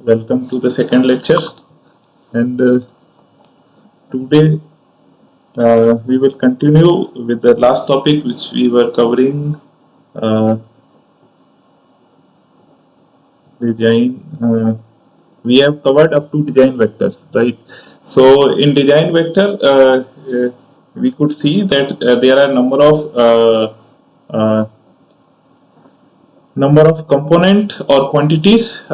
Welcome to the second lecture. And today we will continue with the last topic which we were covering, uh, design. We have covered up to design vectors, right? So in design vector, we could see that there are uh, number of component or quantities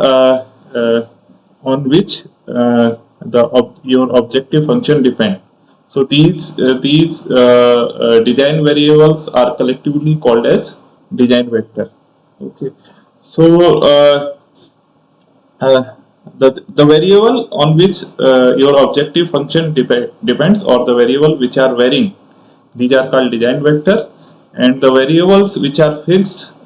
on which your objective function depend. So these design variables are collectively called as design vectors. Okay. So uh, the variable on which your objective function depends, or the variable which are varying, these are called design vector, and the variables which are fixed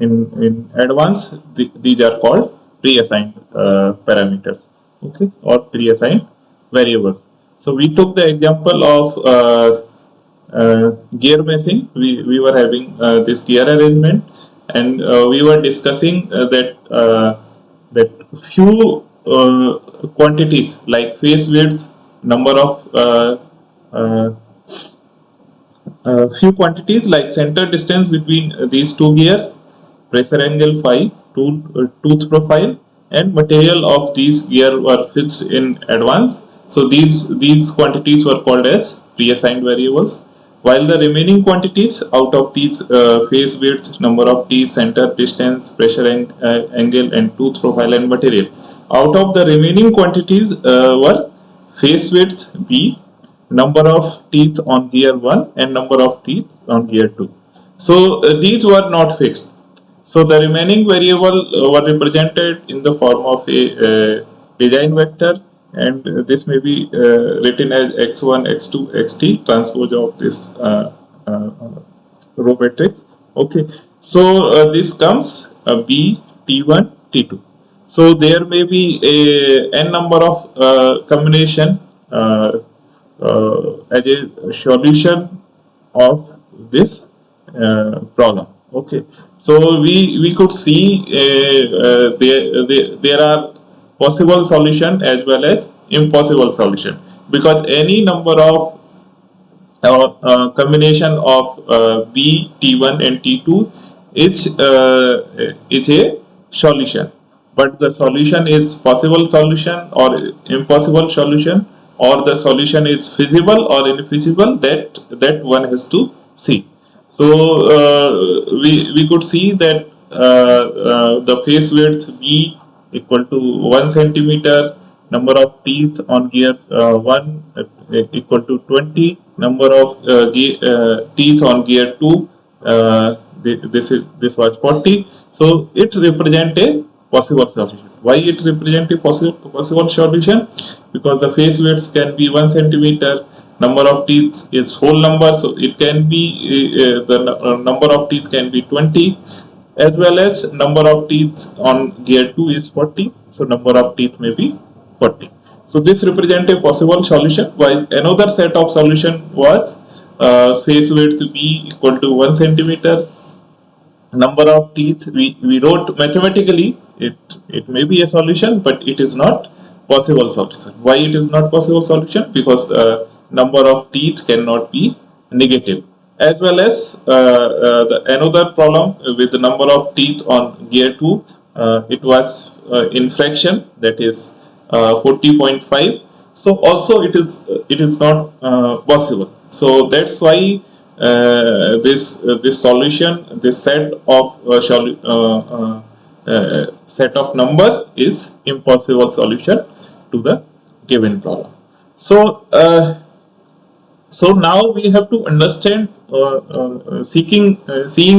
in advance, these are called pre-assigned parameters, okay, or pre-assigned variables. So we took the example of gear meshing. We were having this gear arrangement, and we were discussing that few quantities like phase width, number of uh, few quantities like center distance between these two gears, pressure angle phi, tooth profile, and material of these gear were fixed in advance. So these quantities were called as pre-assigned variables. While the remaining quantities out of these phase width, number of teeth, center distance, pressure angle, and tooth profile and material, out of the remaining quantities were phase width B, number of teeth on gear 1 and number of teeth on gear 2. So these were not fixed. So the remaining variable were represented in the form of a design vector, and this may be written as x1, x2, xt, transpose of this row matrix. Okay, so this comes b, t1, t2. So there may be a n number of combination as a solution of this problem. Okay, so we could see there are possible solution as well as impossible solution, because any number of combination of B, T1 and T2 is a solution, but the solution is possible solution or impossible solution, or the solution is feasible or infeasible, that one has to see. So we could see that the face width B equal to 1 centimeter, number of teeth on gear 1 equal to 20, number of teeth on gear 2, this was 40. So it represent a possible solution. Why it represent a possible solution? Because the face width can be 1 centimeter, number of teeth is whole number, so it can be the number of teeth can be 20, as well as number of teeth on gear 2 is 40, so number of teeth may be 40. So this represents a possible solution, while another set of solution was face width b equal to 1 centimeter, number of teeth we wrote mathematically, it may be a solution, but it is not possible solution. Why it is not possible solution? Because number of teeth cannot be negative. As well as another problem with the number of teeth on gear 2, it was in fraction, that is 40.5. So also it is not possible. So that's why this solution, this set of number is impossible solution to the given problem. So so now we have to understand, seeing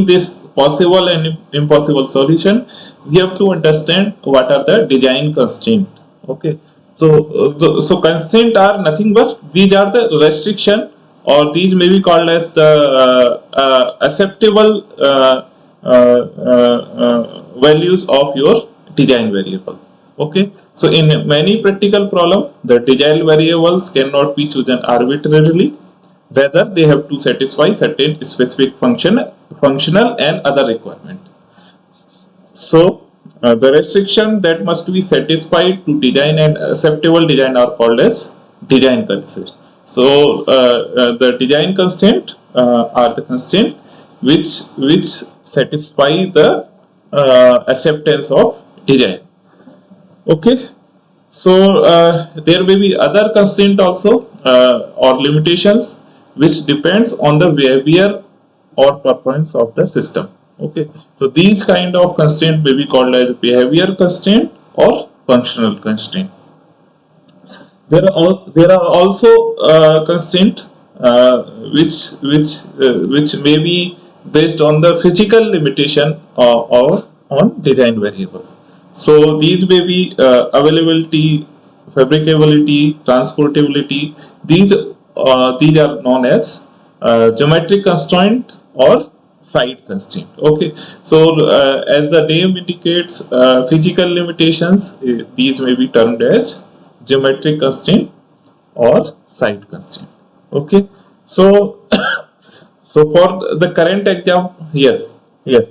this possible and impossible solution, we have to understand what are the design constraints. Okay, so so constraints are nothing but these are the restriction, or these may be called as the acceptable values of your design variable. Okay, so in many practical problem, the design variables cannot be chosen arbitrarily. Rather, they have to satisfy certain specific functional and other requirement. So The restriction that must be satisfied to design and acceptable design are called as design constraints. So the design constraint are the constraint which satisfy the acceptance of design. Okay. So there may be other constraint also or limitations which depends on the behavior or performance of the system. Okay, so these kind of constraint may be called as behavior constraint or functional constraint. There are also constraint which may be based on the physical limitation or on design variables. So these may be availability, fabricability, transportability. These are known as geometric constraint or site constraint. Okay, so as the name indicates, physical limitations, these may be termed as geometric constraint or site constraint. Okay, so so for the current example, yes, yes,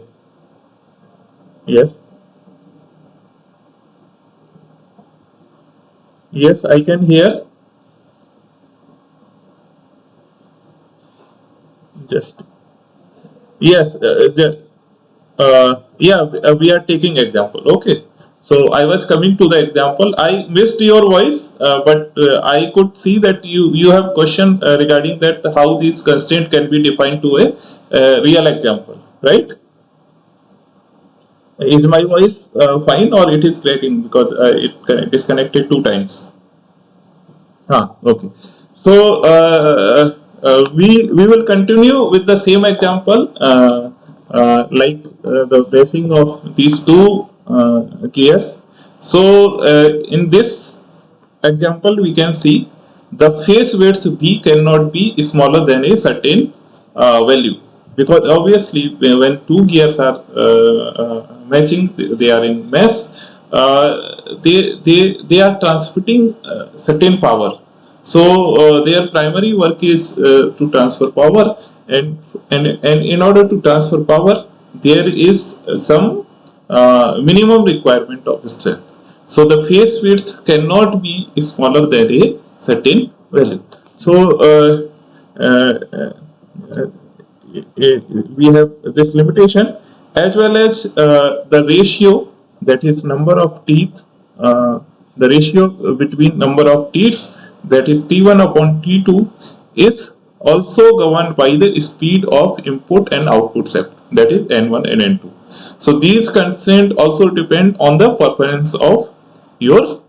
yes, yes, I can hear. Just yes, yeah, we are taking example. Okay, so I was coming to the example. I missed your voice, but I could see that you have question regarding that how this constraint can be defined to a real example, right? Is my voice fine or it is cracking because it disconnected two times? Okay. So we will continue with the same example, like the basing of these two gears. So in this example, we can see the face width B cannot be smaller than a certain value, because obviously when two gears are matching, they are in mesh. They are transmitting certain power. So their primary work is to transfer power, and in order to transfer power, there is some minimum requirement of strength. So the face width cannot be smaller than a certain value. So we have this limitation, as well as the ratio, that is number of teeth, the ratio between number of teeth, that is T1 upon T2, is also governed by the speed of input and output step, that is N1 and N2. So these constraints also depend on the performance of your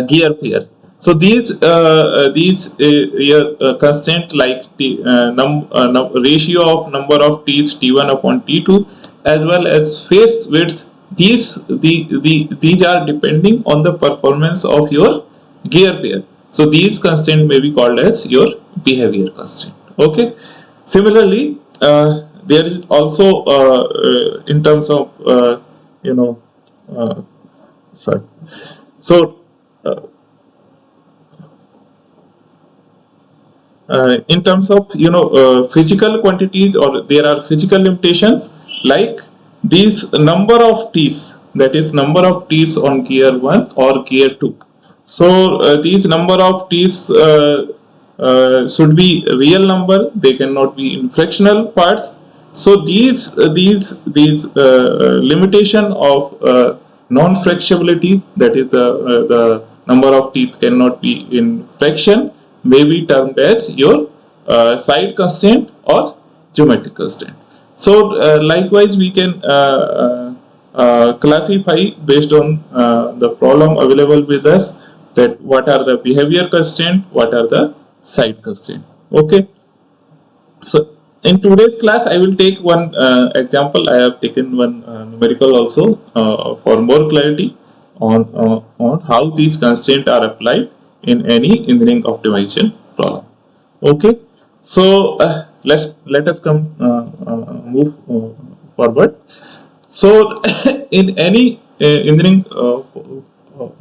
gear pair. So these constant like ratio of number of teeth T1 upon T2, as well as face width, these are depending on the performance of your gear pair. So these constraints may be called as your behavior constraint. Okay. Similarly, there is also in terms of you know sorry. So uh, in terms of physical quantities, or there are physical limitations like these number of teeth, that is number of teeth on gear 1 or gear 2. So these number of teeth should be real number, they cannot be in fractional parts. So these limitation of non-fractionability, that is the number of teeth cannot be in fraction, may be termed as your side constraint or geometric constraint. So likewise, we can classify based on the problem available with us, that what are the behavior constraint, what are the side constraint. Okay. So in today's class, I will take one example. I have taken one numerical also for more clarity on how these constraints are applied in any engineering optimization problem. Okay, so let us come move forward. So in any engineering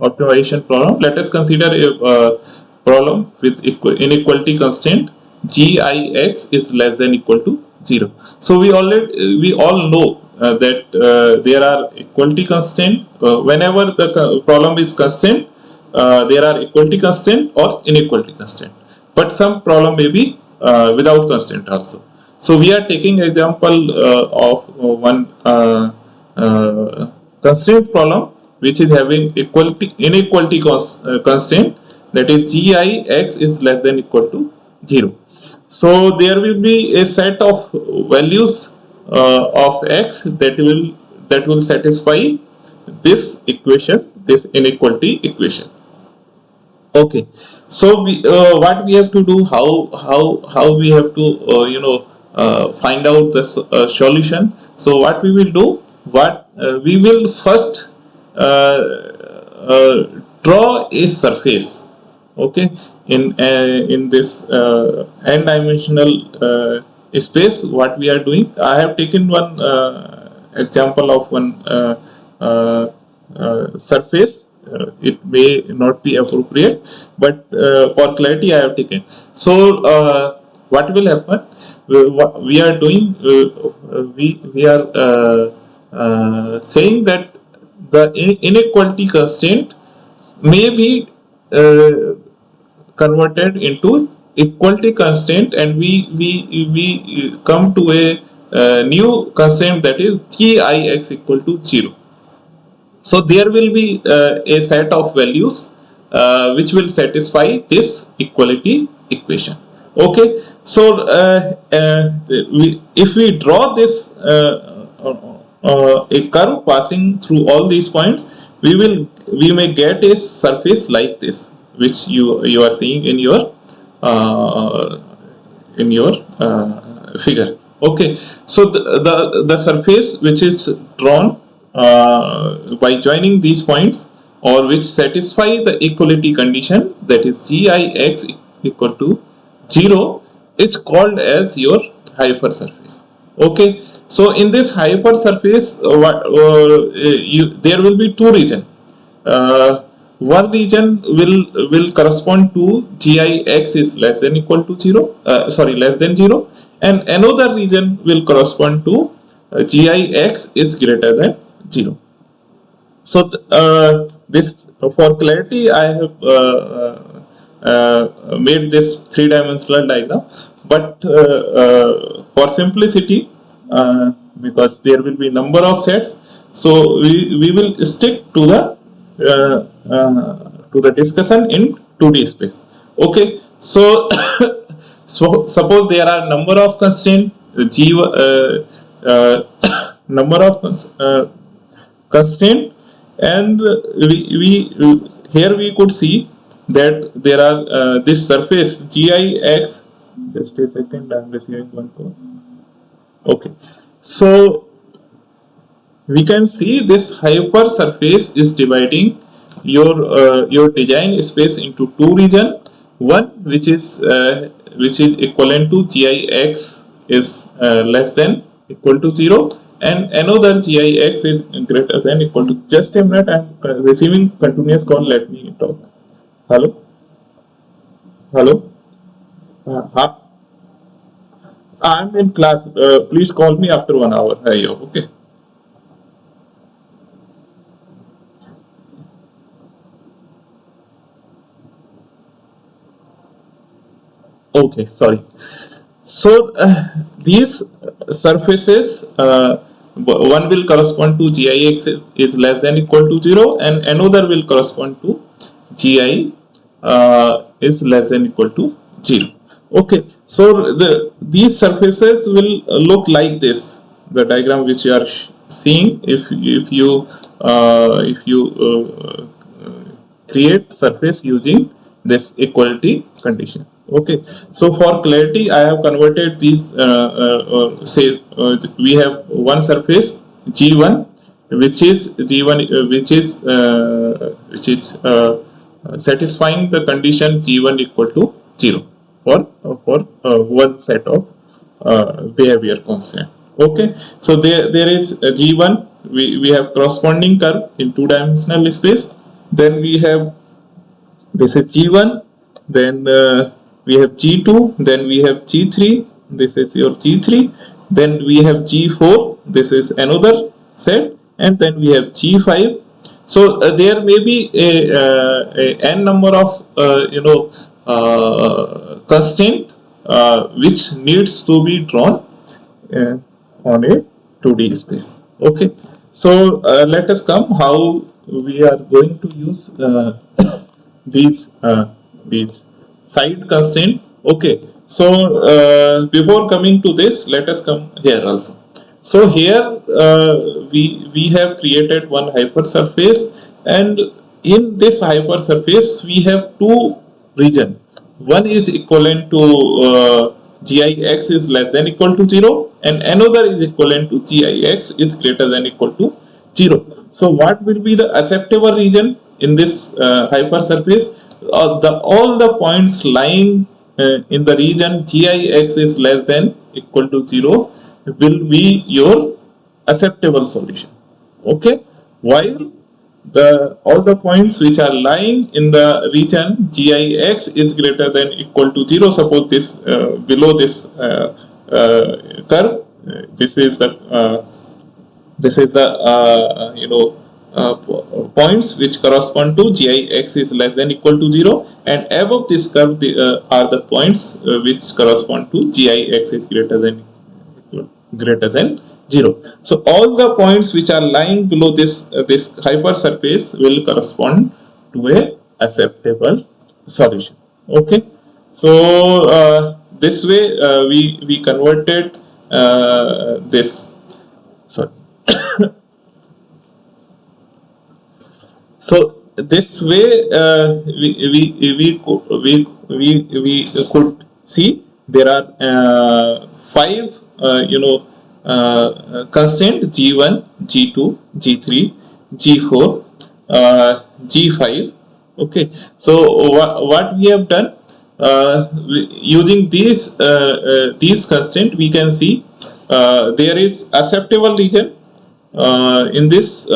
optimization problem, let us consider a problem with inequality constraint Gix is less than equal to 0. So we all know there are equality constant. Whenever the problem is constant, there are equality constant or inequality constant. But some problem may be without constant also. So we are taking example of one constraint problem which is having inequality constant, that is gix is less than equal to 0. So there will be a set of values of x that will satisfy this equation, this inequality equation. Okay, so what we have to do, how we have to find out the solution. So what we will do, we will first draw a surface. Okay, in this n-dimensional space, what we are doing, I have taken one example of one surface. It may not be appropriate, but for clarity I have taken. So what will happen, what we are doing, we are saying that the inequality constraint may be converted into equality constraint, and we come to a new constraint, that is gix equal to 0. So there will be a set of values which will satisfy this equality equation. Okay, so if we draw this a curve passing through all these points, we may get a surface like this, which you are seeing in your figure. Okay, so the surface which is drawn by joining these points, or which satisfy the equality condition, that is gix equal to 0, is called as your hypersurface. Okay, so in this hypersurface, there will be two regions. One region will correspond to gix is less than equal to 0, less than 0, and another region will correspond to gix is greater than 0. So this, for clarity, I have made this three-dimensional diagram, but for simplicity, because there will be number of sets, so we will stick to the discussion in 2D space. Okay, so so suppose there are number of constraints g number of constraint, and we here we could see that there are this surface gix. Just a second, I am receiving one call. Okay, so we can see this hypersurface is dividing your design space into two regions. One which is equivalent to gix is less than equal to 0, and another gix is greater than equal to. Just a minute, I am receiving continuous call. Let me talk. Hello. I am in class. Please call me after 1 hour. Okay. Okay, sorry. So these surfaces, one will correspond to gix is less than equal to 0, and another will correspond to gi is less than equal to 0. Okay, so these surfaces will look like this. The diagram which you are seeing, if you create surface using this equality condition. Okay, so for clarity, I have converted these. We have one surface G1, which is satisfying the condition G1 equal to 0 for one set of behavior constant. Okay, so there is G1. We have corresponding curve in two-dimensional space. Then we have, this is G1. Then we have G2, then we have G3, this is your G3, then we have G4, this is another set, and then we have G5. So there may be a n number of constraint which needs to be drawn on a 2D space. Okay, so let us come how we are going to use these side constraint. Okay, so before coming to this, let us come here also. So here we have created one hypersurface, and in this hypersurface we have two region. One is equivalent to gix is less than equal to 0, and another is equivalent to gix is greater than equal to 0. So what will be the acceptable region in this hypersurface? All the points lying in the region gix is less than equal to 0 will be your acceptable solution. Okay, while all the points which are lying in the region gix is greater than equal to 0, suppose this below this curve, this is the points which correspond to gix is less than equal to 0, and above this curve are the points which correspond to gix is greater than 0. So all the points which are lying below this hypersurface will correspond to a acceptable solution. Okay, so this way we converted this. Sorry. So this way we could see there are 5 constraint G1, G2, G3, G4, G5. Okay, so what we have done using these constraint, we can see there is acceptable region in this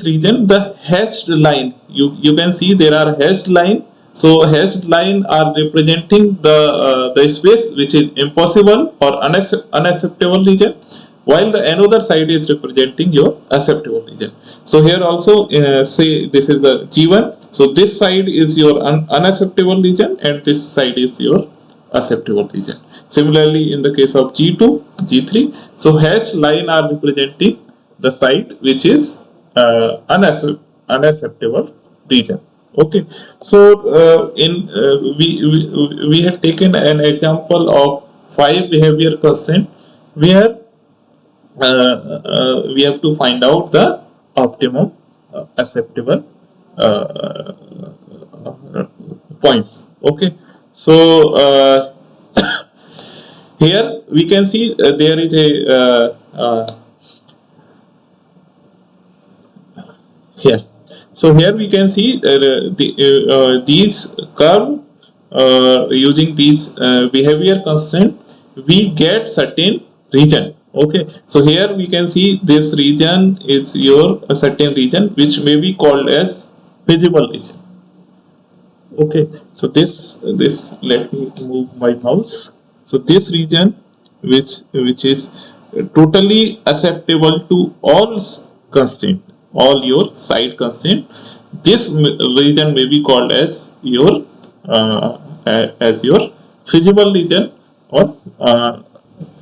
region. The hashed line, you can see there are hashed line. So hashed line are representing the space which is impossible or unacceptable region, while the another side is representing your acceptable region. So here also say this is the G1. So this side is your unacceptable region, and this side is your acceptable region. Similarly, in the case of G2, G3, so hashed line are representing the side which is unacceptable region. Okay, so we have taken an example of 5 behavior constraint where we have to find out the optimum acceptable points. Okay, so here we can see there is a here. So here we can see these curve using these behavior constraint, we get certain region. Okay, so here we can see this region is your certain region which may be called as feasible region. Okay, so this let me move my mouse. So this region which is totally acceptable to all constraint, all your side constraint, this region may be called as your feasible region, or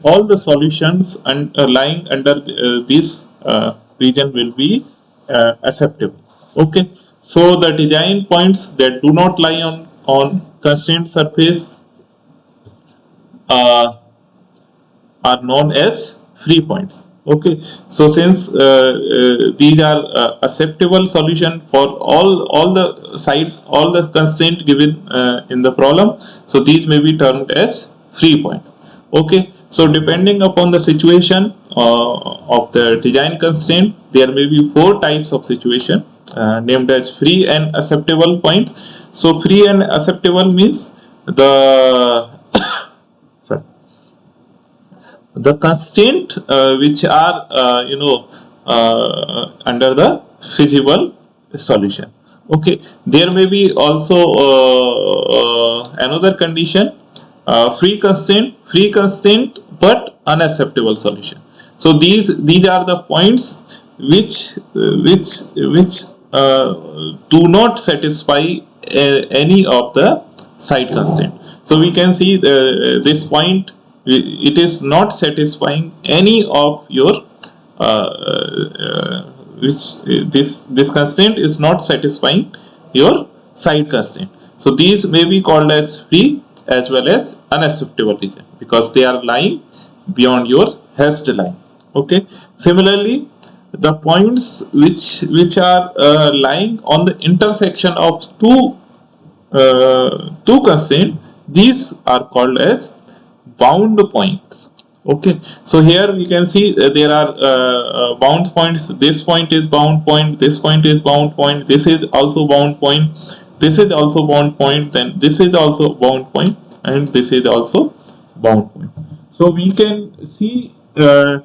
all the solutions lying under this region will be acceptable. Okay, so the design points that do not lie on constraint surface are known as free points. Okay, so since these are acceptable solution for all the constraint given in the problem, so these may be termed as free points. Okay, so depending upon the situation of the design constraint, there may be 4 types of situation named as free and acceptable points. So free and acceptable means the constraint which are under the feasible solution. Okay, there may be also another condition free constraint but unacceptable solution. So these are the points which do not satisfy any of the side constraint. So we can see this point, it is not satisfying any of your which this constraint is not satisfying your side constraint. So these may be called as free as well as unacceptable region because they are lying beyond your hashed line. Okay. Similarly, the points which are lying on the intersection of two constraints, these are called as bound points. Okay, so here we can see there are bound points. This point is bound point, this point is bound point, this is also bound point, this is also bound point, then this is also bound point, and this is also bound point. So we can see a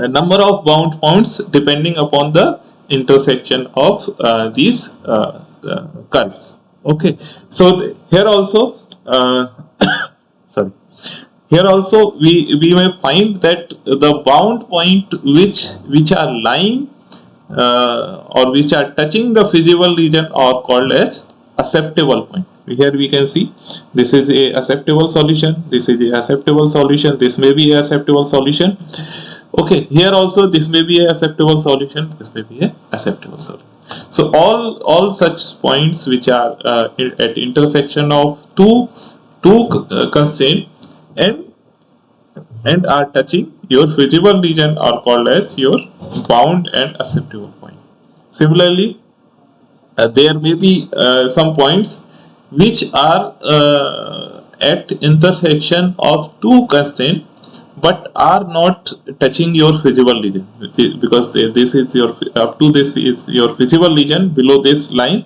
number of bound points depending upon the intersection of these curves. Okay, so here also sorry, here also we may find that the bound point which are lying or which are touching the feasible region are called as acceptable point. Here we can see this is a acceptable solution, this is a acceptable solution, this may be a acceptable solution. Okay, here also this may be a acceptable solution, this may be a acceptable solution. So all such points which are at intersection of two constraints and are touching your feasible region are called as your bound and acceptable point. Similarly, there may be some points which are at intersection of two constraints but are not touching your feasible region because this is your up to this is your feasible region. Below this line,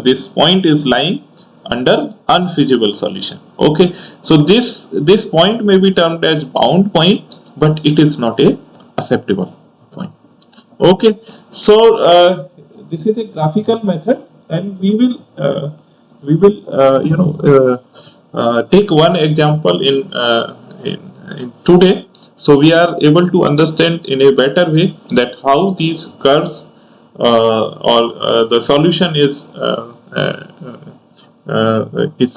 this point is lying under unfeasible solution. Okay, so this point may be termed as bound point, but it is not a acceptable point. Okay, so this is a graphical method, and we will take one example in today, so we are able to understand in a better way that how these curves or the solution is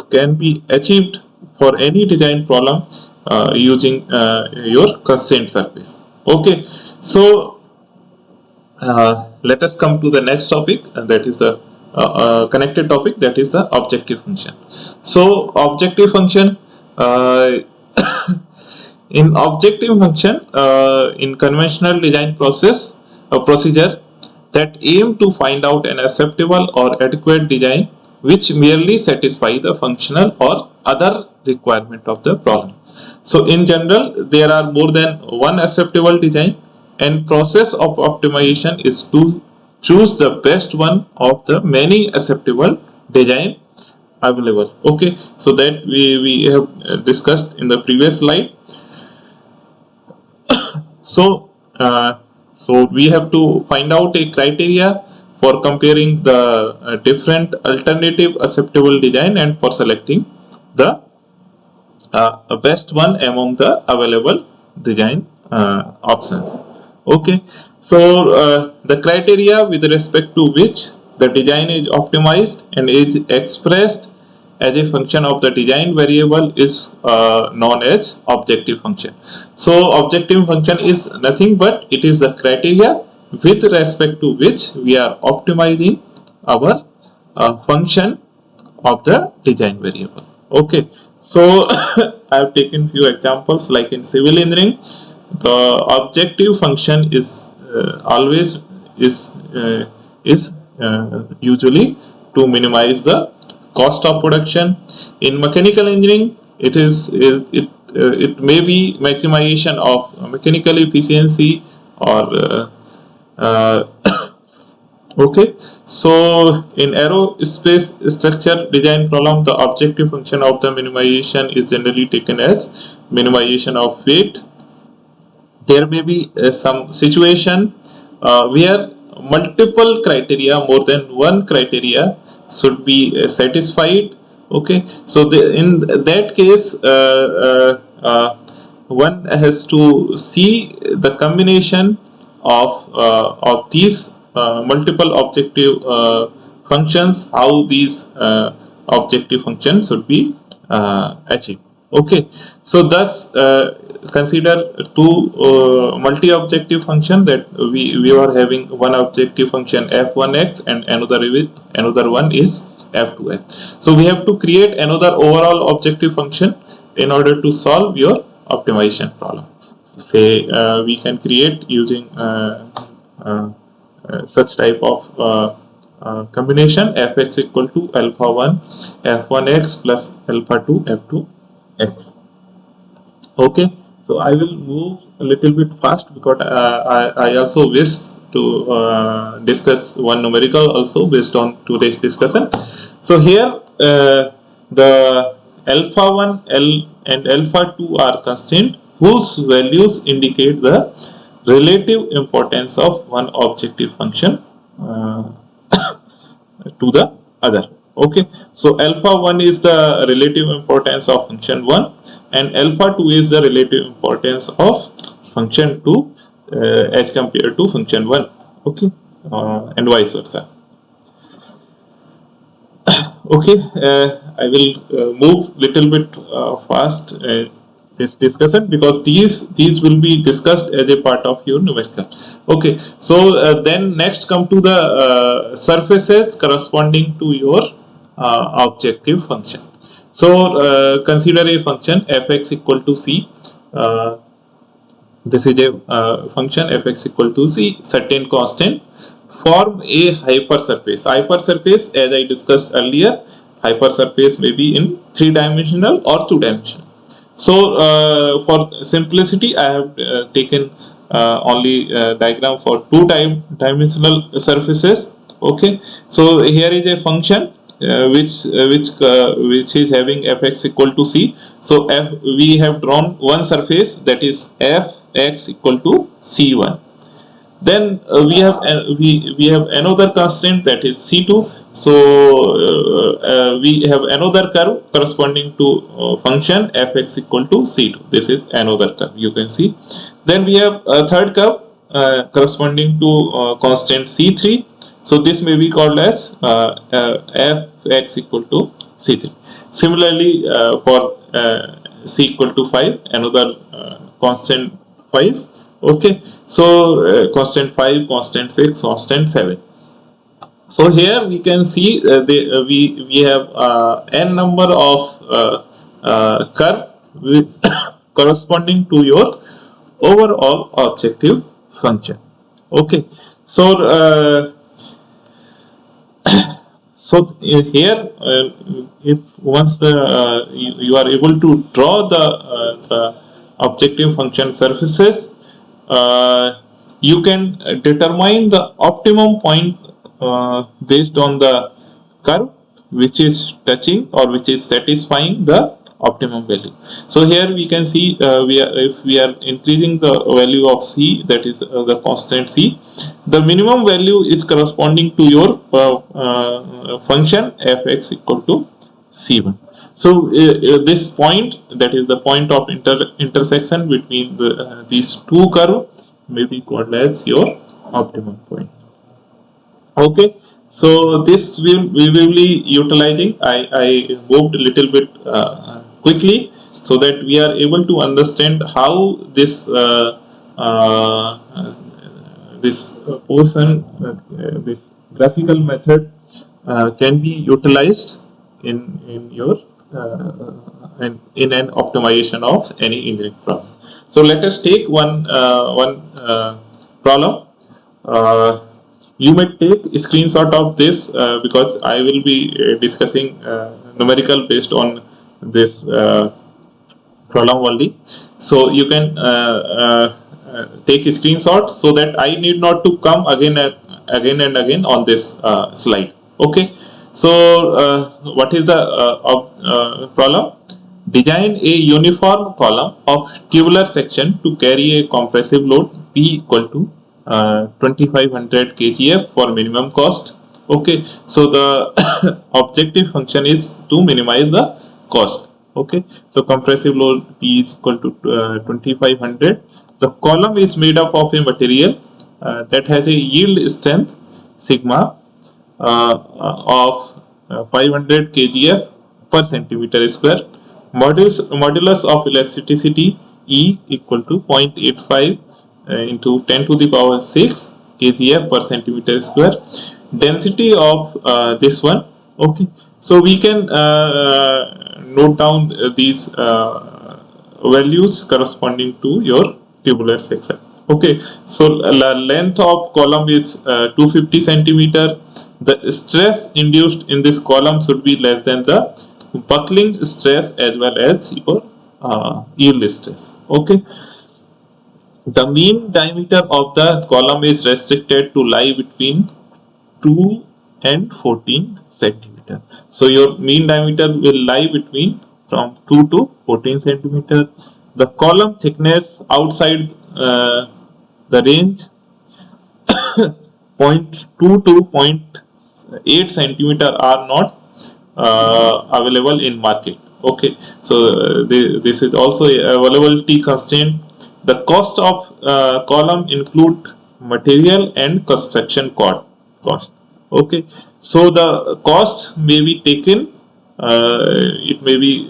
can be achieved for any design problem using your constraint surface. Okay, so let us come to the next topic, and that is the connected topic, that is the objective function. So objective function, in objective function, in conventional design procedure that aim to find out an acceptable or adequate design which merely satisfy the functional or other requirement of the problem. So in general, there are more than one acceptable design, and process of optimization is to choose the best one of the many acceptable design available. Okay, so that we have discussed in the previous slide. So we have to find out a criteria for comparing the different alternative acceptable design and for selecting the best one among the available design options. Okay, so the criteria with respect to which the design is optimized and is expressed as a function of the design variable is known as objective function. So objective function is nothing but it is the criteria with respect to which we are optimizing our function of the design variable. Okay, so I have taken few examples, like in civil engineering, the objective function is always usually to minimize the cost of production. In mechanical engineering, it may be maximization of mechanical efficiency or okay, so in aerospace structure design problem, the objective function of the minimization is generally taken as minimization of weight. There may be some situation where multiple criteria, more than one criteria should be satisfied Okay, so in that case, one has to see the combination of these multiple objective functions, how these objective functions should be achieved. Okay, so thus consider two multi-objective function that we are having one objective function f1x and another one is f2x. So we have to create another overall objective function in order to solve your optimization problem. Say we can create using such type of combination fx equal to alpha 1 f1x plus alpha 2 f2x. Okay, so I will move a little bit fast because I also wish to discuss one numerical also based on today's discussion. So here the alpha 1 and alpha 2 are constant whose values indicate the relative importance of one objective function to the other. Okay, so alpha 1 is the relative importance of function 1 and alpha 2 is the relative importance of function 2 as compared to function 1. Okay, and vice versa. Okay, I will move little bit fast this discussion because these will be discussed as a part of your numerical. Okay, so then next come to the surfaces corresponding to your objective function. So consider a function fx equal to c. This is a function fx equal to c, certain constant, form a hypersurface. Hypersurface, as I discussed earlier, hypersurface may be in 3-dimensional or 2-dimensional. So for simplicity, I have taken only diagram for 2-dimensional surfaces. Okay, so here is a function which is having fx equal to c. So we have drawn one surface, that is fx equal to c1. Then we have another constant, that is c2. So we have another curve corresponding to function fx equal to c2. This is another curve, you can see. Then we have a third curve corresponding to constant c3. So this may be called as fx equal to c3. Similarly, for c equal to 5, another constant 5. Okay, so constant 5, constant 6, constant 7. So here we can see we have n number of curve corresponding to your overall objective function. Okay, so so here if once you are able to draw the objective function surfaces, you can determine the optimum point based on the curve which is touching or which is satisfying the optimum value. So here we can see if we are increasing the value of c, that is the constant c, the minimum value is corresponding to your function fx equal to c1. So this point, that is the point of intersection between these two curves, may be called as your optimum point. Okay, so this we will be utilizing. I moved a little bit quickly so that we are able to understand how this this portion, this graphical method can be utilized in your in an optimization of any engineering problem. So let us take one problem. You may take a screenshot of this because I will be discussing numerical based on this problem only. So you can take a screenshot so that I need not to come again and again on this slide. Okay. So what is the problem? Design a uniform column of tubular section to carry a compressive load P equal to 2500 kgf for minimum cost. Okay, so the objective function is to minimize the cost. Okay, so compressive load P is equal to 2500. The column is made up of a material that has a yield strength sigma of 500 kgf per centimeter square. Modulus of elasticity E equal to 0.85 into 10 to the power 6 kgf per centimeter square. Density of this one. Okay, so we can note down these values corresponding to your tubular section. Okay, so the length of column is 250 centimeter. The stress induced in this column should be less than the buckling stress as well as your yield stress. Okay, the mean diameter of the column is restricted to lie between 2 and 14 centimeter. So your mean diameter will lie between from 2 to 14 centimeter. The column thickness outside the range 0.2 to 0.8 centimeter are not available in market. Okay, so this is also a availability constraint. The cost of column include material and construction cost. Okay, so the cost may be taken, it may be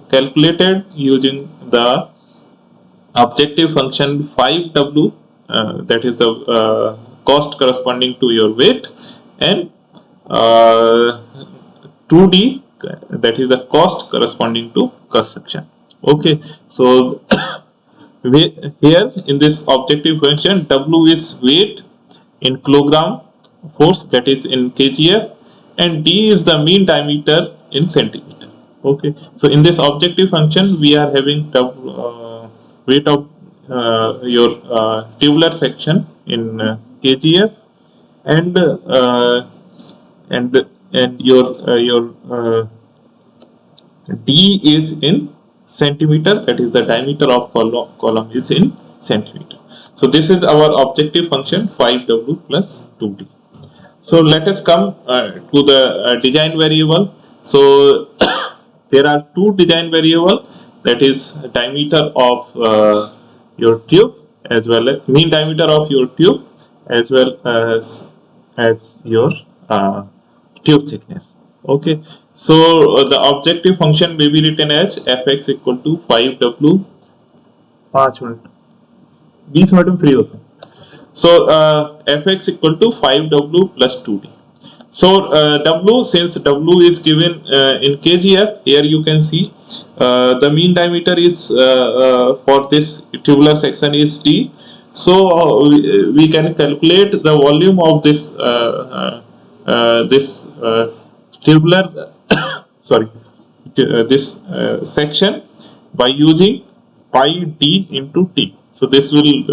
calculated using the objective function 5w, that is the cost corresponding to your weight, and 2d, that is the cost corresponding to construction. Okay, so here in this objective function, w is weight in kilogram force, that is in kgf, and d is the mean diameter in centimeter. Okay, so in this objective function we are having weight of your tubular section in kgf, and your d is in centimeter, that is the diameter of column is in centimeter. So this is our objective function 5w plus 2d. So let us come to the design variable. So there are two design variable, that is diameter of your tube as well as mean diameter of your tube as well as your tube thickness. Okay, so the objective function may be written as fx equal to 5w 5 minute 20 minute में free होता है. So fx equal to 5w plus 2d. So w, since w is given in kgf, here you can see the mean diameter is for this tubular section is d. So we can calculate the volume of this tubular sorry this section by using pi d into t. So this will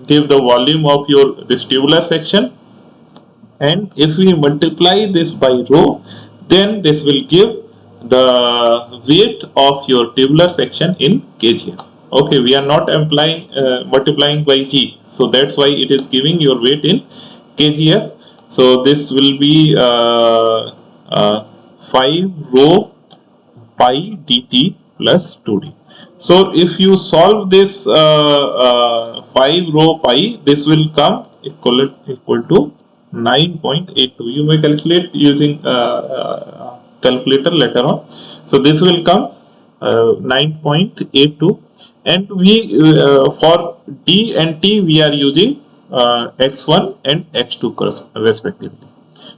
give the volume of your this tubular section, and if we multiply this by rho, then this will give the weight of your tubular section in kgf. Okay, we are not multiplying by g, so that's why it is giving your weight in kgf. So this will be 5 rho pi dt plus 2d. So if you solve this 5 rho pi, this will come equal to 9.82. You may calculate using calculator later on. So this will come 9.82, and we for d and t we are using x1 and x2 respectively.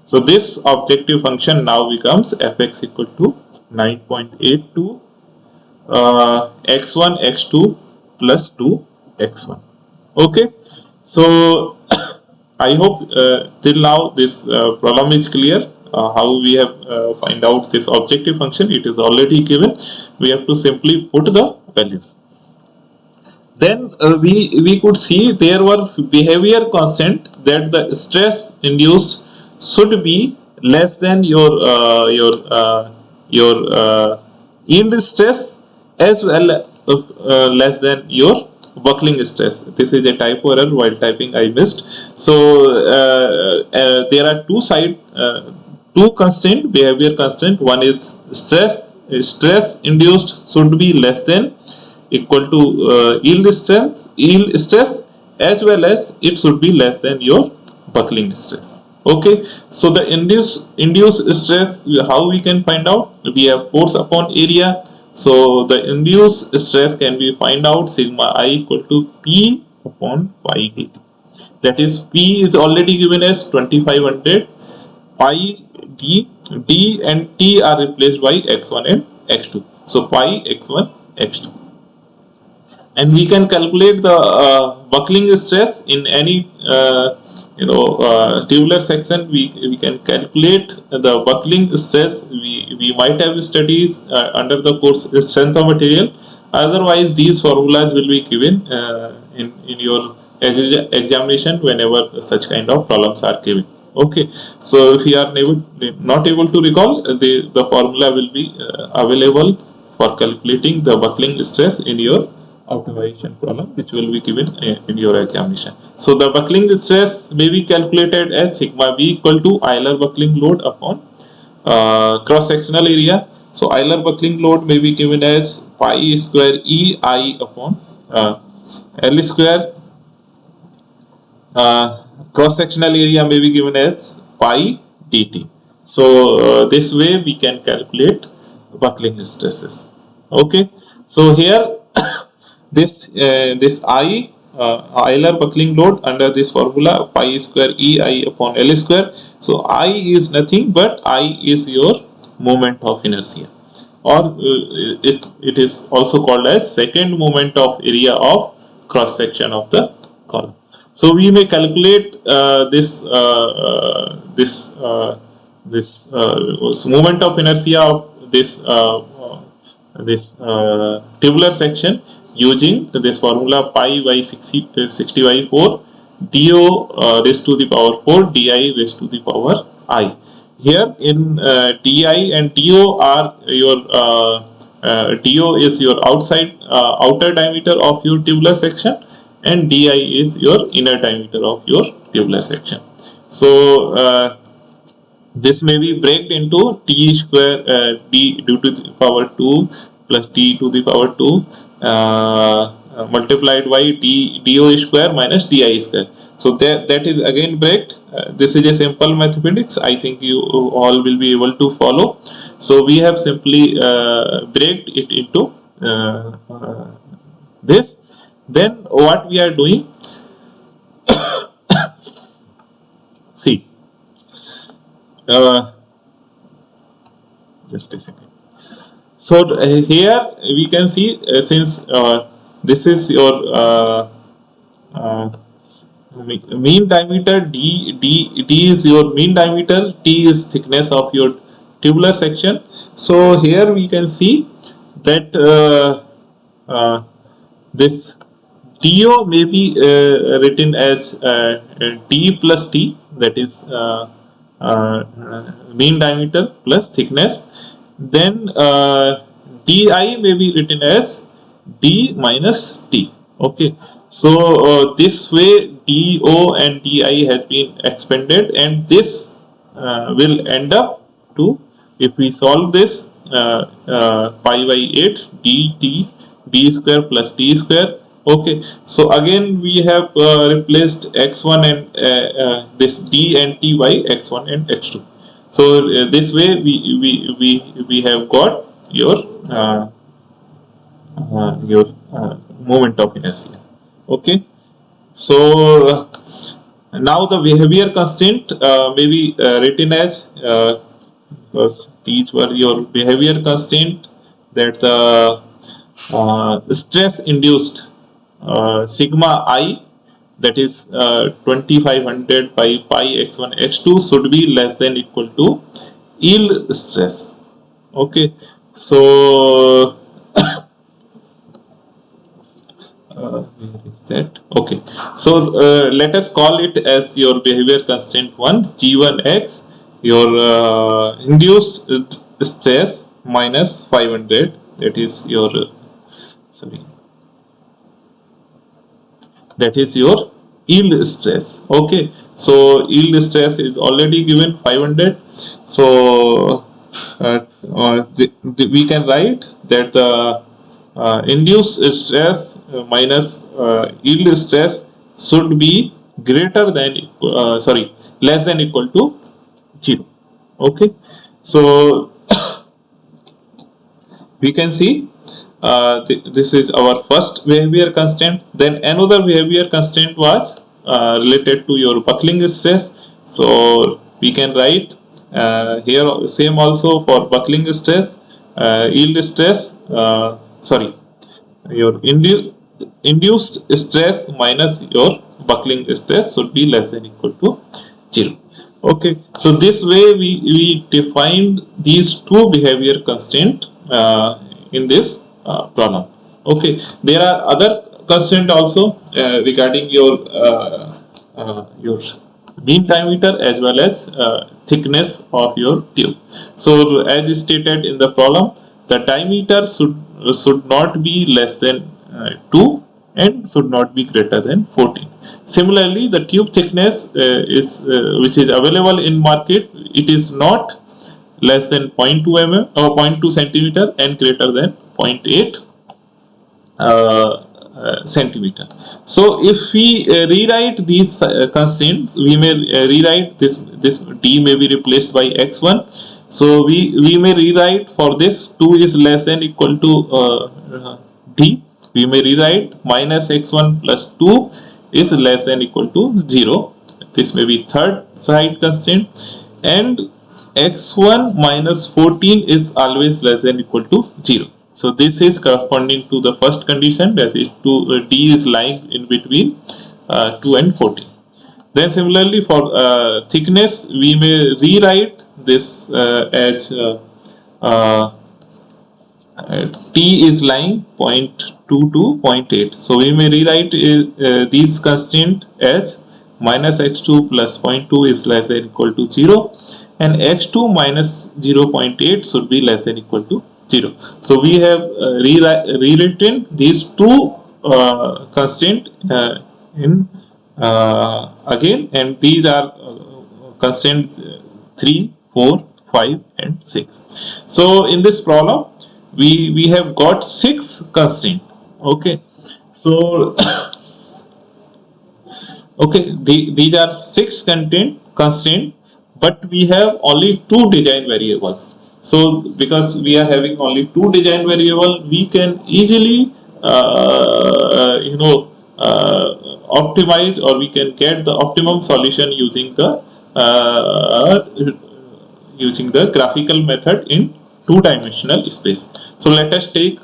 So this objective function now becomes fx equal to 9.82 x1 x2 plus 2 x1. Okay, so I hope till now this problem is clear. How we have find out this objective function, it is already given. We have to simply put the values. Then we could see there were behavior constant that the stress induced should be less than your yield stress as well less than your buckling stress. This is a typo error while typing, I missed. So there are two constraint, behavior constraint. One is stress induced should be less than equal to yield stress, as well as it should be less than your buckling stress. Okay, so the induced stress, how we can find out? We have force upon area. So the induced stress can be find out sigma I equal to P upon pi dt. That is, P is already given as 2500, pi d and t are replaced by x1 and x2. So pi x1 x2, and we can calculate the buckling stress in any tubular section. We can calculate the buckling stress. We might have studies under the course strength of material. Otherwise, these formulas will be given in your examination whenever such kind of problems are given. Okay, so if you are not able to recall, the formula will be available for calculating the buckling stress in your optimization problem, which will be given in your examination. So the buckling stress may be calculated as sigma b equal to Euler buckling load upon cross sectional area. So Euler buckling load may be given as pi square e I upon L square. Cross sectional area may be given as pi dt. So this way we can calculate buckling stresses. Okay, so here this I Euler buckling load under this formula pi square e I upon L square. So I is nothing but I is your moment of inertia, or it is also called as second moment of area of cross section of the column. So we may calculate this moment of inertia of this tubular section using this formula pi by 60 by 4 do raised to the power 4 di raised to the power I. Here in di and do are your do is your outer diameter of your tubular section, and di is your inner diameter of your tubular section. So this may be breaked into t square d to the power 2 plus t to the power 2 multiplied by do square minus di square. So that is again breaked. This is a simple mathematics. I think you all will be able to follow. So we have simply breaked it into this. Then what we are doing? See. Just a second. So here we can see since this is your mean diameter, d is your mean diameter, t is thickness of your tubular section. So here we can see that this do may be written as d plus t, that is mean diameter plus thickness. Then di may be written as d minus t. Okay, so this way do and di has been expanded, and this will end up to, if we solve this, pi by 8 d square plus t square. Okay, so again we have replaced x1 and this d and t by x1 and x2. So this way we have got your moment of inertia. Okay, so now the behavior constraint may be written as because these were your behavior constraint, that the stress induced sigma I, that is 2500 by pi x1 x2 should be less than equal to yield stress. Okay, so where is that? Okay, so let us call it as your behavior constraint 1, g1x, your induced stress minus 500, that is your sorry that is your yield stress. Okay, so yield stress is already given 500. So we can write that the induced stress minus yield stress should be greater than less than equal to 0. Okay, so we can see this is our first behavior constraint. Then another behavior constraint was related to your buckling stress. So we can write here same also for buckling stress, yield stress, your induced stress minus your buckling stress should be less than equal to 0. Okay, so this way we defined these two behavior constraint in this problem. Okay, there are other constraint also regarding your mean diameter as well as thickness of your tube. So as stated in the problem, the diameter should not be less than 2 and should not be greater than 14. Similarly, the tube thickness which is available in market, it is not less than 0.2 mm or 0.2 centimeter and greater than 0.8 centimeter. So if we rewrite these constraints, we may rewrite this d may be replaced by x1. So we may rewrite for this 2 is less than equal to d. We may rewrite minus x1 plus 2 is less than equal to 0. This may be third side constraint, and x1 minus 14 is always less than equal to 0. So this is corresponding to the first condition, that is d is lying in between 2 and 14. Then similarly for thickness, we may rewrite this as t is lying 0.2 to 0.8. So we may rewrite these constraint as minus x2 plus 0.2 is less than equal to 0, and x2 minus 0.8 should be less than equal to 0. So we have rewritten these two constraints in again, and these are constraints 3, 4, 5 and 6. So in this problem we have got 6 constraints. Okay, so okay, these are 6 constraints, but we have only 2 design variables. So because we are having only 2 design variables, we can easily optimize, or we can get the optimum solution using the graphical method in 2-dimensional space. So let us take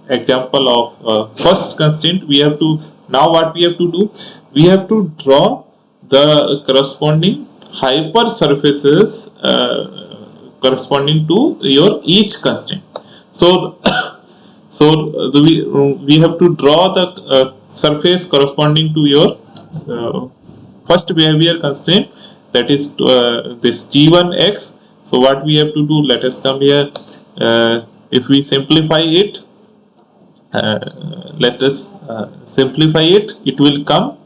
example of first constraint. What we have to do, we have to draw the corresponding hypersurfaces corresponding to your each constraint. So we have to draw the surface corresponding to your first behavior constraint, that is this g1x. So what we have to do, let us come here. If we simplify it, let us simplify it, it will come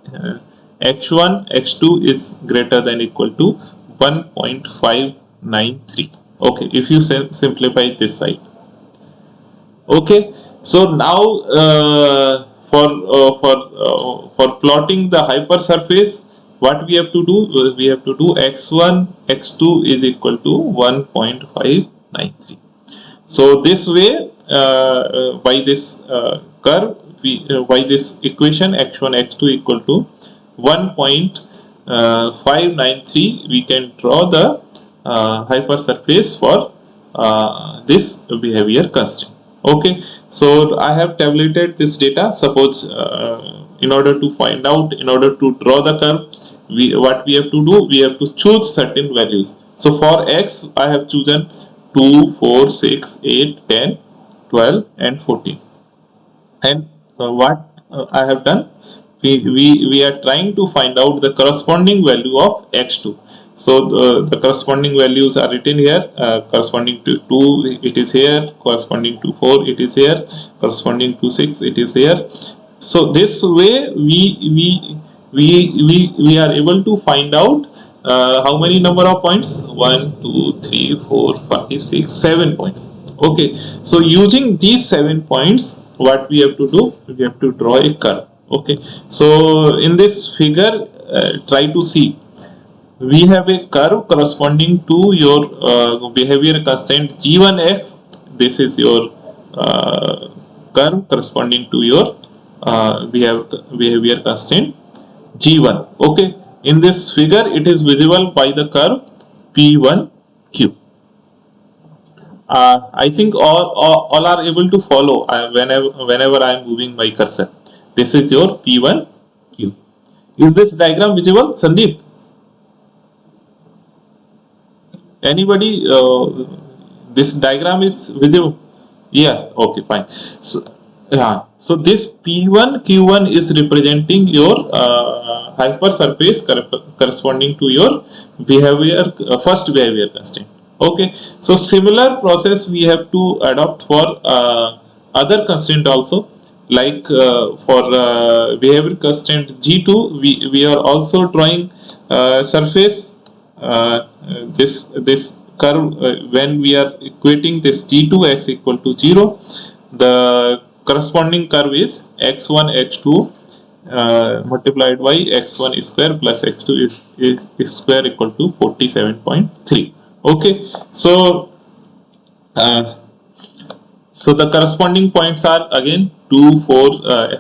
x1 x2 is greater than equal to 1.593. okay, if you simplify this side. Okay, so now for plotting the hypersurface, what we have to do, we have to do x1 x2 is equal to 1.593. so this way by this curve, by this equation x1 x2 equal to 1.593, we can draw the hypersurface for this behavior constraint. Okay, so I have tabulated this data. Suppose in order to draw the curve, what we have to do, we have to choose certain values. So for x, I have chosen 2, 4, 6, 8, 10, 12 and 14. And what I have done, we are trying to find out the corresponding value of x2. So the corresponding values are written here. Corresponding to 2 it is here, corresponding to 4 it is here, corresponding to 6 it is here, So this way we are able to find out how many number of points, 1 2 3 4 5 6 7 points. Okay, so using these 7 points, what we have to do, we have to draw a curve. Okay, so in this figure, try to see, we have a curve corresponding to your behavior constant g1x. This is your curve corresponding to your behavior constant g1. Okay, in this figure it is visible by the curve p1q. I think all are able to follow whenever I am moving my cursor. This is your p1q. Is this diagram visible, Sandeep? Anybody, this diagram is visible? Yeah, okay, fine. So yeah, so this p1 q1 is representing your hypersurface corresponding to your behavior, first behavior constant. Okay, so similar process we have to adopt for other constant also. Like for behavior constant g2, we are also drawing surface, this curve, when we are equating this g2x equal to 0, the corresponding curve is x1 x2 multiplied by x1 square plus x2 is square equal to 47.3. Okay, so so the corresponding points are again 2 4,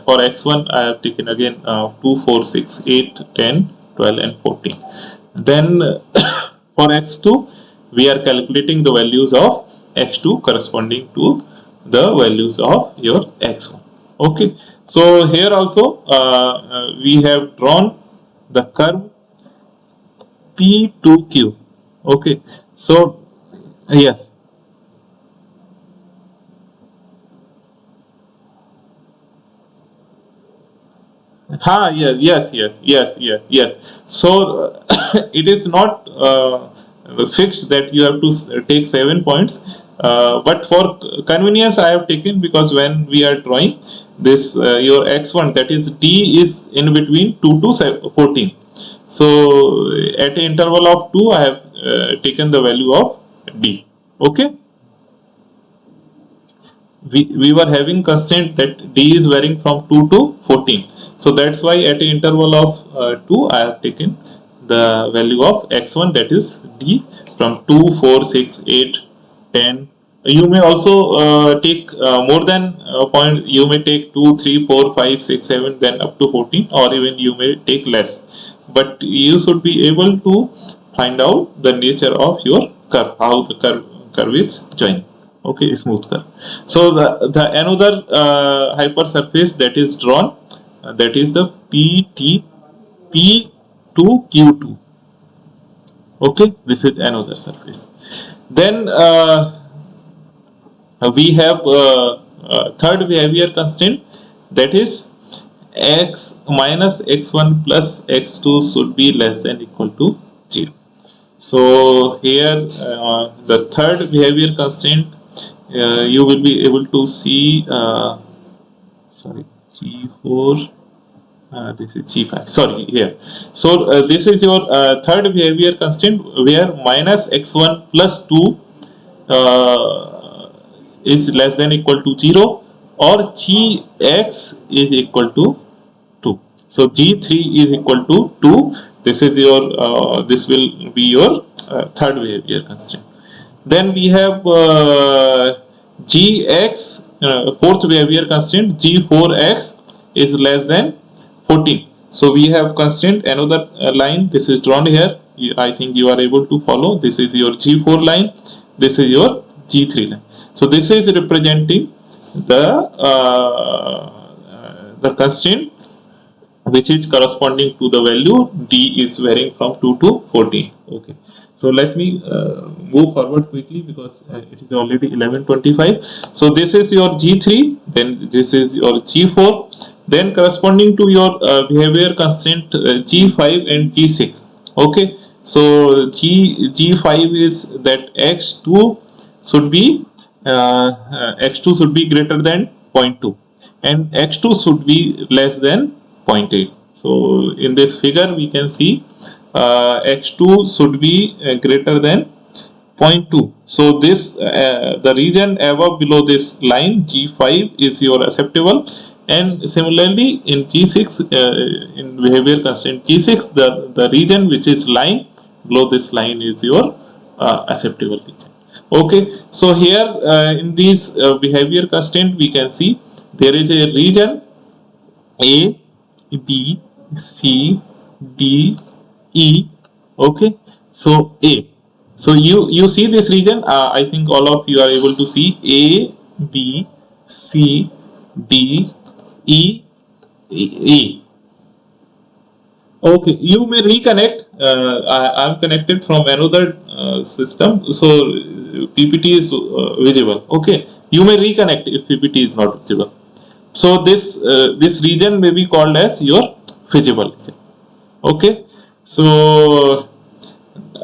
for x1 I have taken again 2 4 6 8 10 12 and 14. Then for x2 we are calculating the values of x2 corresponding to the values of your x1. Okay, so here also we have drawn the curve p2q. Okay, so yes, yes. So it is not fixed that you have to take 7 points, but for convenience I have taken, because when we are drawing this your x1, that is d is in between 2 to 14. So at an interval of 2 I have taken the value of d. Okay, we were having constant that d is varying from 2 to 14. So that's why at an interval of 2 I have taken the value of x1, that is d, from 2 4 6 8 10. You may also take more than a point. You may take 2 3 4 5 6 7, then up to 14, or even you may take less, but you should be able to find out the nature of your curve, how the curve is joining. Okay, smooth curve. So the another hypersurface that is drawn, that is the p2q2. Okay, this is another surface. Then we have third behavior constant, that is x minus x1 plus x2 should be less than equal to 0. So here the third behavior constant, you will be able to see, sorry, g4, this is g5, sorry, here. So this is your third behavior constant, where minus x1 plus 2 is less than equal to 0, or gx is equal to 2. So g3 is equal to 2. This is your this will be your third behavior constant. Then we have gx, fourth behavior constant, g4x is less than 14. So we have constant, another line, this is drawn here. I think you are able to follow. This is your g4 line, this is your g3 line. So this is representing the constant which is corresponding to the value d is varying from 2 to 14. Okay, so let me move forward quickly, because it is already 11:25. So this is your g3, then this is your g4, then corresponding to your behavior constant g5 and g6. Okay, so g5 is that x2 should be greater than 0.2. and x2 should be less than 0.8. So in this figure we can see x2 should be greater than 0.2. So this the region above below this line G5 is your acceptable, and similarly in G6 in behavior constraint G6 the region which is lying below this line is your acceptable region. Okay, so here in these behavior constraint we can see there is a region A, B, C, D, E. Okay, so A. So you see this region. I think all of you are able to see A, B, C, D, E, E. Okay, you may reconnect. I am connected from another system, so PPT is visible. Okay, you may reconnect if PPT is not visible. So this region may be called as your feasible region. Okay, so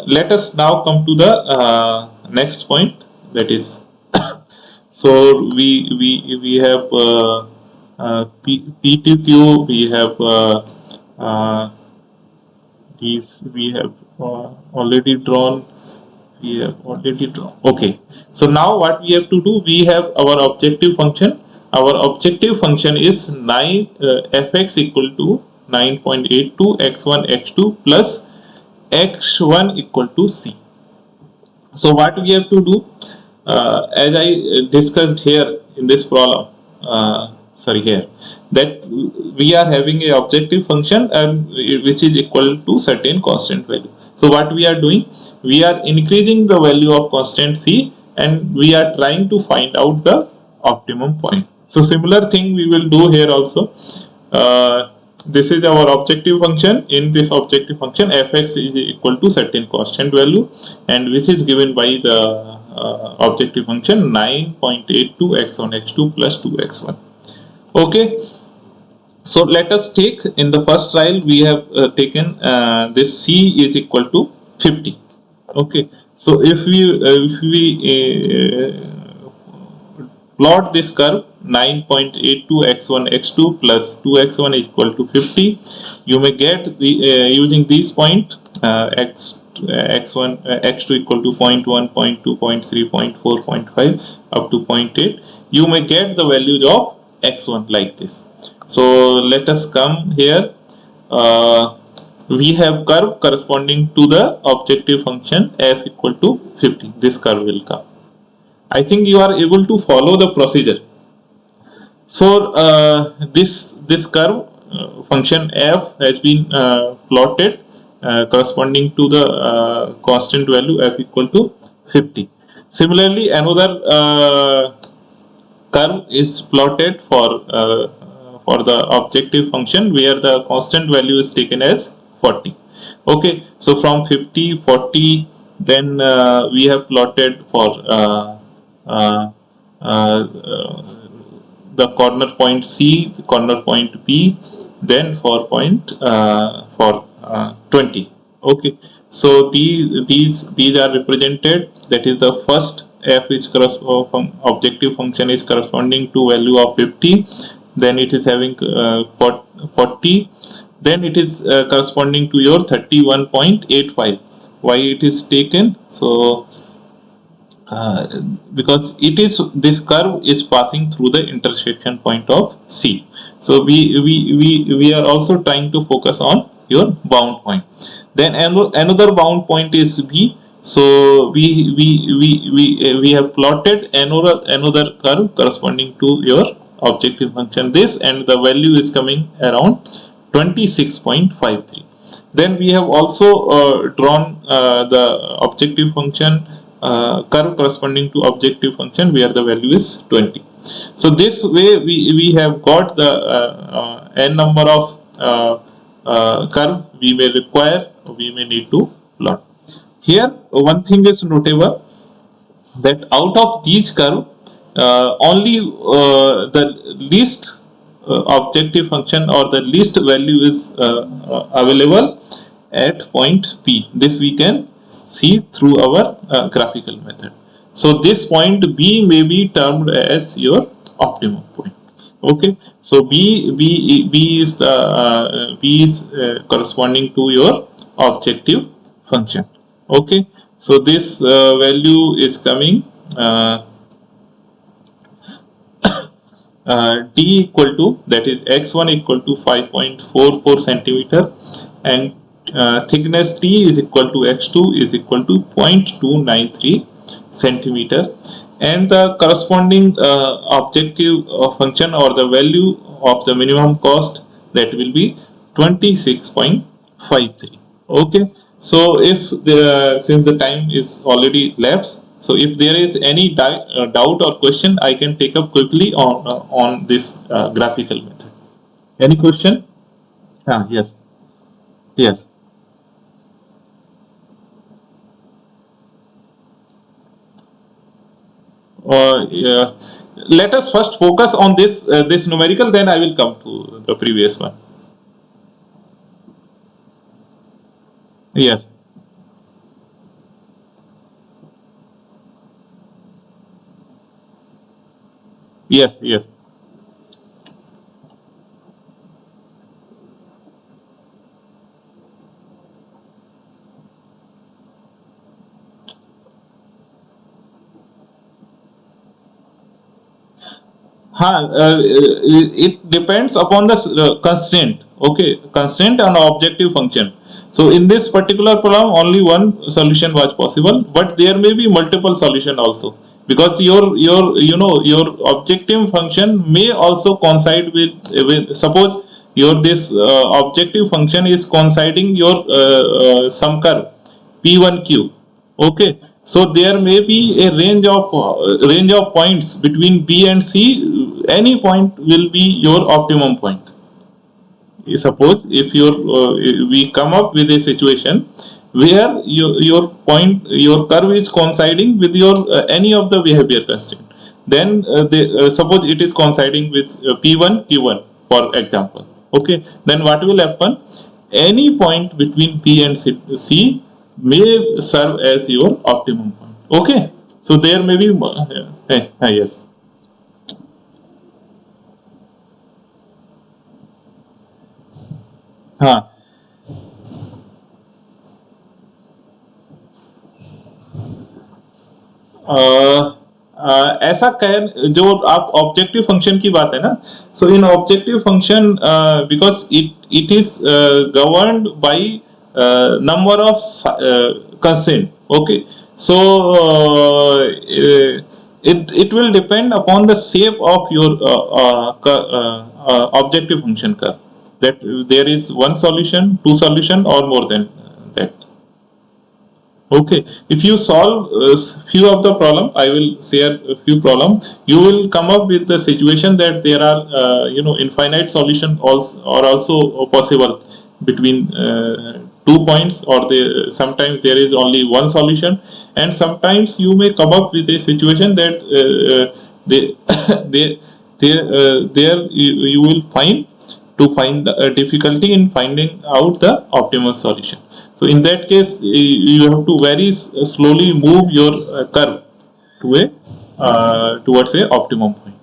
let us now come to the next point, that is so we have P2Q, we have these we have already drawn. Okay, so now what we have to do, we have our objective function. Our objective function is 9 fx equal to 9.82 x1 x2 plus x1 equal to c. So what we have to do, as I discussed here in this problem, here, that we are having a objective function and which is equal to certain constant value. So what we are doing, we are increasing the value of constant c and we are trying to find out the optimum point. So similar thing we will do here also. This is our objective function. In this objective function fx is equal to certain constant value and which is given by the objective function 9.82 x1 x2 plus 2x1. Okay, so let us take, in the first trial we have taken this c is equal to 50. Okay, so if we plot this curve 9.82 x1 x2 plus 2x1 is equal to 50, you may get the using these point x1 x2 equal to 0.1 0.2 0.3 0.4 0.5 up to 0.8, you may get the values of x1 like this. So let us come here. We have curve corresponding to the objective function f equal to 50. This curve will come. I think you are able to follow the procedure. So this curve function f has been plotted corresponding to the constant value f equal to 50. Similarly, another curve is plotted for the objective function where the constant value is taken as 40. Okay, so from 50, 40, then we have plotted for the corner point C, the corner point B, then for point for 20. Okay, so these are represented. That is the first f which objective function is corresponding to value of 50. Then it is having 40. Then it is corresponding to your 31.85. Why it is taken? So because it is, this curve is passing through the intersection point of C. So we are also trying to focus on your bound point. Then another bound point is B. So we have plotted another curve corresponding to your objective function this, and the value is coming around 26.53. Then we have also drawn the objective function curve corresponding to objective function where the value is 20. So this way we have got the n number of curve we may require, we may need to plot. Here one thing is notable, that out of these curve only the least objective function or the least value is available at point P. This we can see through our graphical method. So this point B may be termed as your optimum point. Okay, so b is corresponding to your objective function. Okay, so this value is coming d equal to, that is x1 equal to 5.44 centimeter, and thickness t is equal to x2 is equal to 0.293 centimeter, and the corresponding objective function or the value of the minimum cost, that will be 26.53. Okay, so if the since the time is already lapsed, so if there is any doubt or question, I can take up quickly on this graphical method. Any question? Yes. Yes. Yeah. Let us first focus on this numerical, then I will come to the previous one. Yes. Yes. Yes. It depends upon the constraint. Okay, constraint and objective function. So in this particular problem, only one solution was possible, but there may be multiple solution also, because your objective function may also coincide with suppose your this objective function is coinciding your some curve p1q. Okay, so there may be a range of points between B and C. Any point will be your optimum point. Suppose if we come up with a situation where your curve is coinciding with your any of the behavior constraint, then suppose it is coinciding with P1 Q1 for example. Okay, then what will happen? Any point between P and C may serve as your optimum point. Okay, so there may be yes. हाँ. ऐसा कह, जो आप objective function की बात है ना, so in objective function because it is governed by number of constraint. Okay, so it will depend upon the shape of your objective function curve, that there is one solution, two solution, or more than that. Okay, if you solve few of the problem, I will share a few problem. You will come up with the situation that there are infinite solution also are also possible between two points, or sometimes there is only one solution, and sometimes you may come up with a situation that they there you will find a difficulty in finding out the optimal solution. So in that case, you have to very slowly move your curve to a towards a optimum point.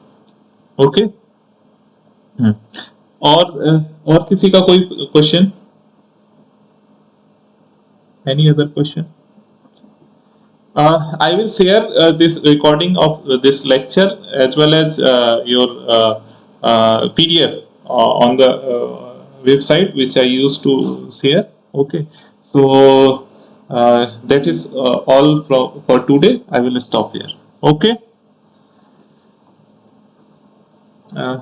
Okay. Hmm. और किसी का कोई question? Any other question? I will share this recording of this lecture as well as your PDF on the website which I used to share. Okay, so that is all for today. I will stop here. Okay. Uh,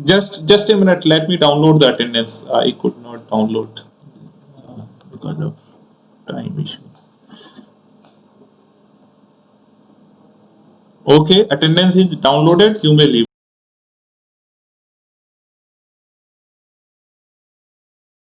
just a minute. Let me download the attendance. I could not download because of time issue. Okay, attendance is downloaded. You may leave.